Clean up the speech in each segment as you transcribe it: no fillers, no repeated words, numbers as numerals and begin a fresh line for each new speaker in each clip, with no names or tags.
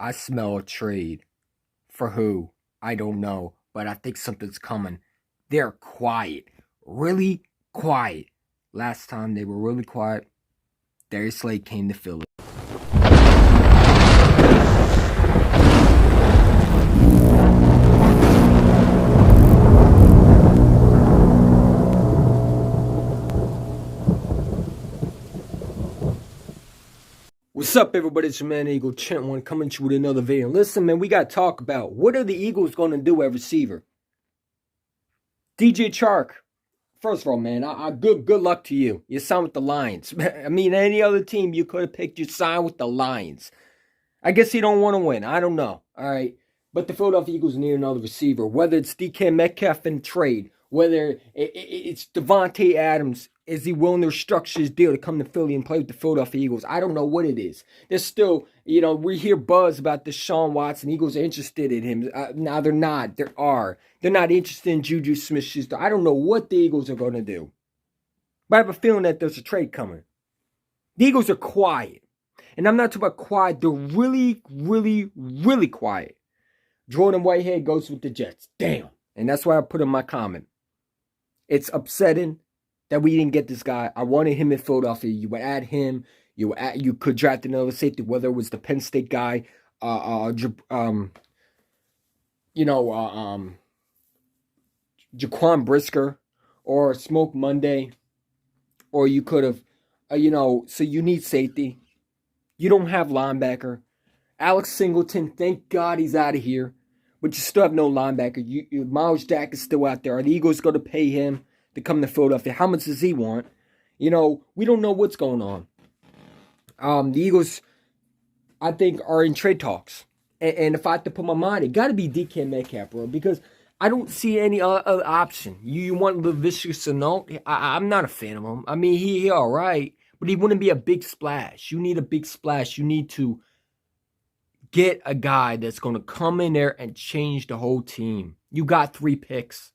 I smell a trade. For who? I don't know, but I think something's coming. They're quiet. Really quiet. Last time they were really quiet, Darius Slade came to Philly. What's up, everybody? It's your man Eagle Chant One coming to you with another video. Listen, man, we got to talk about what are the Eagles going to do at receiver? DJ Chark. First of all, man, good luck to you. You signed with the Lions. I mean, any other team you could have picked, you signed with the Lions. I guess you don't want to win. I don't know. All right. But the Philadelphia Eagles need another receiver. Whether it's DK Metcalf in trade, whether it's Devontae Adams, is he willing to restructure his deal to come to Philly and play with the Philadelphia Eagles? I don't know what it is. There's still, we hear buzz about Deshaun Watson. Eagles are interested in him. Now they're not. They're not interested in Juju Smith-Schuster. I don't know what the Eagles are going to do. But I have a feeling that there's a trade coming. The Eagles are quiet. And I'm not talking about quiet. They're really, really, really quiet. Jordan Whitehead goes with the Jets. Damn. And that's why I put in my comment. It's upsetting that we didn't get this guy. I wanted him in Philadelphia. You would add him. You could draft another safety, whether it was the Penn State guy, Jaquan Brisker, or Smoke Monday, or you could have, so you need safety. You don't have linebacker. Alex Singleton, thank God he's out of here. But you still have no linebacker. Miles Jack is still out there. Are the Eagles going to pay him to come to Philadelphia? How much does he want? We don't know what's going on. The Eagles, I think, are in trade talks. And if I have to put my mind, it got to be DK Metcalf, bro, because I don't see any other option. You want Laviska Shenault? I'm not a fan of him. I mean, he all right, but he wouldn't be a big splash. You need a big splash. You need to get a guy that's going to come in there and change the whole team. You got 3 picks.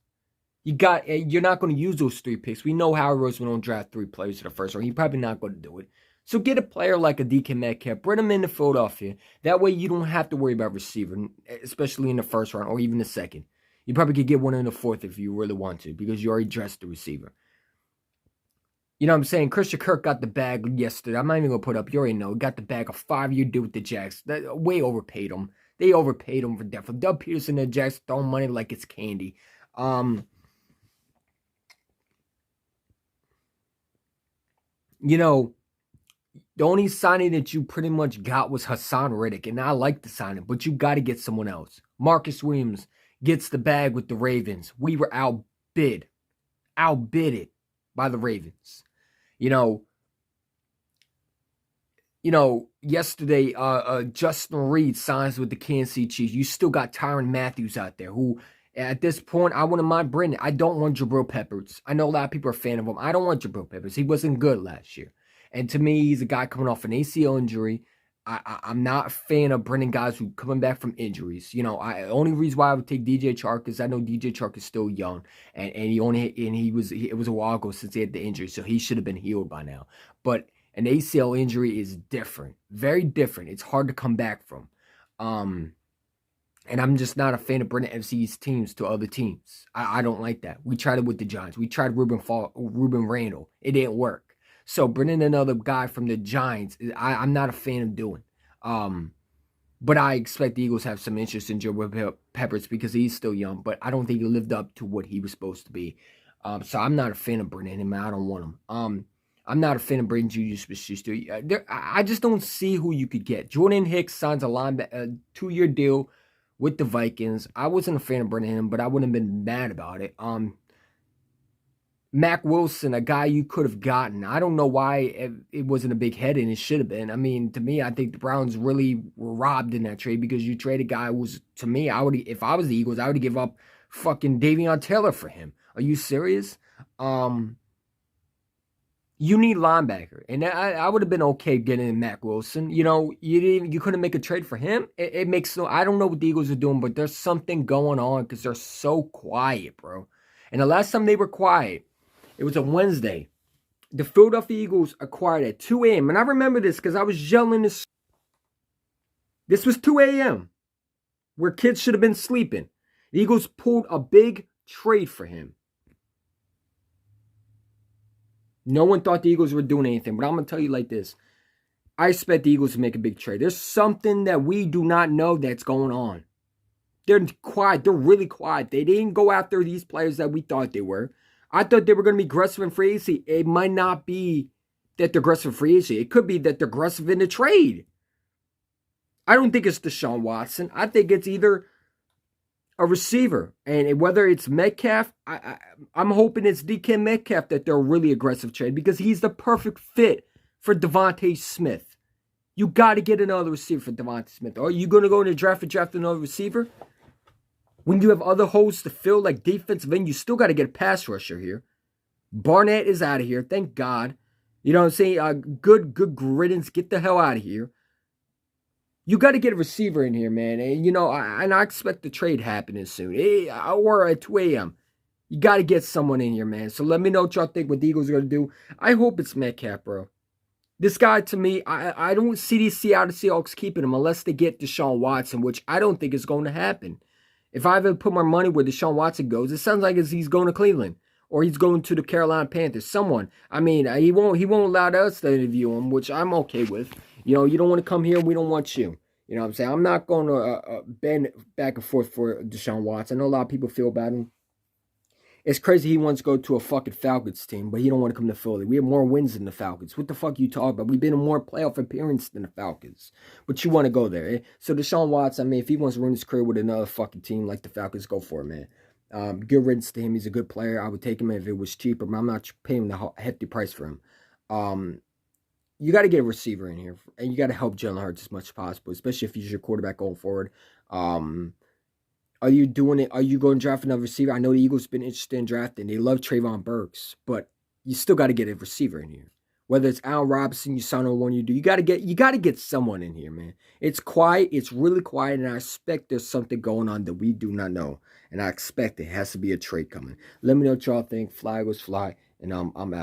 You're not going to use those 3 picks. We know Howard Roseman don't draft 3 players in the first round. He's probably not going to do it. So get a player like a DK Metcalf. Bring him into Philadelphia. That way you don't have to worry about receiver, especially in the first round or even the second. You probably could get one in the fourth if you really want to because you already dressed the receiver. You know what I'm saying? Christian Kirk got the bag yesterday. I'm not even going to put up. You already know. Got the bag, a 5-year deal with the Jags. That way overpaid him. They overpaid him for death. Doug Peterson and the Jags throwing money like it's candy. The only signing that you pretty much got was Hassan Reddick. And I like the signing, but you got to get someone else. Marcus Williams gets the bag with the Ravens. We were outbidded by the Ravens. Yesterday, Justin Reed signs with the Kansas City Chiefs. You still got Tyrann Mathieu out there, who at this point, I wouldn't mind Brendan. I don't want Jabril Peppers. I know a lot of people are a fan of him. I don't want Jabril Peppers. He wasn't good last year. And to me, he's a guy coming off an ACL injury. I'm not a fan of Brendan guys who coming back from injuries. Only reason why I would take DJ Chark is I know DJ Chark is still young, and it was a while ago since he had the injury, so he should have been healed by now. But an ACL injury is different, very different. It's hard to come back from. And I'm just not a fan of Brendan FC's teams to other teams. I don't like that. We tried it with the Giants. We tried Ruben Randall. It didn't work. So bringing another guy from the Giants, I'm not a fan of doing. But I expect the Eagles have some interest in Jabril Peppers because he's still young. But I don't think he lived up to what he was supposed to be. So I'm not a fan of bringing him. I don't want him. I'm not a fan of bringing Juju Smith-Schuster. I just don't see who you could get. Jordan Hicks signs a 2-year deal with the Vikings. I wasn't a fan of bringing him, but I wouldn't have been mad about it. Mac Wilson, a guy you could have gotten. I don't know why it wasn't a big head, and it should have been. I mean, to me, I think the Browns really were robbed in that trade because you traded a guy who was, to me, if I was the Eagles, I would give up fucking Davion Taylor for him. Are you serious? You need linebacker, and I would have been okay getting Mac Wilson. You couldn't make a trade for him. It makes no. I don't know what the Eagles are doing, but there's something going on because they're so quiet, bro. And the last time they were quiet, it was a Wednesday. The Philadelphia Eagles acquired at 2 a.m. And I remember this because I was yelling this. This was 2 a.m. where kids should have been sleeping. The Eagles pulled a big trade for him. No one thought the Eagles were doing anything, but I'm going to tell you like this. I expect the Eagles to make a big trade. There's something that we do not know that's going on. They're quiet. They're really quiet. They didn't go after these players that we thought they were. I thought they were going to be aggressive in free agency. It might not be that they're aggressive in free agency. It could be that they're aggressive in the trade. I don't think it's Deshaun Watson. I think it's either a receiver. And whether it's Metcalf, I'm hoping it's DK Metcalf that they're a really aggressive trade because he's the perfect fit for Devontae Smith. You got to get another receiver for Devontae Smith. Are you going to go in the draft and draft another receiver? When you have other holes to fill like defensive end, you still got to get a pass rusher here. Barnett is out of here. Thank God. You know what I'm saying? Good riddance. Get the hell out of here. You got to get a receiver in here, man. And, I expect the trade happening soon. Or at 2 a.m. You got to get someone in here, man. So let me know what y'all think what the Eagles are going to do. I hope it's Metcalf, bro. This guy, to me, I don't see these Seattle Seahawks keeping him unless they get Deshaun Watson, which I don't think is going to happen. If I ever put my money where Deshaun Watson goes, it sounds like he's going to Cleveland or he's going to the Carolina Panthers. Someone. I mean, he won't allow us to interview him, which I'm okay with. You don't want to come here. We don't want you. You know what I'm saying? I'm not going to bend back and forth for Deshaun Watson. I know a lot of people feel bad. It's crazy he wants to go to a fucking Falcons team, but he don't want to come to Philly. We have more wins than the Falcons. What the fuck you talking about? We've been in more playoff appearances than the Falcons. But you want to go there, eh? So Deshaun Watson, I mean, if he wants to ruin his career with another fucking team like the Falcons, go for it, man. Good riddance to him. He's a good player. I would take him if it was cheaper, but I'm not paying the hefty price for him. You got to get a receiver in here, and you got to help Jalen Hurts as much as possible, especially if he's your quarterback going forward. Are you doing it? Are you going to draft another receiver? I know the Eagles been interested in drafting. They love Trayvon Burks, but you still got to get a receiver in here. Whether it's Allen Robinson, you sign on one, you do. You got to get someone in here, man. It's quiet. It's really quiet, and I expect there's something going on that we do not know. And I expect it has to be a trade coming. Let me know what y'all think. Fly was fly, and I'm out.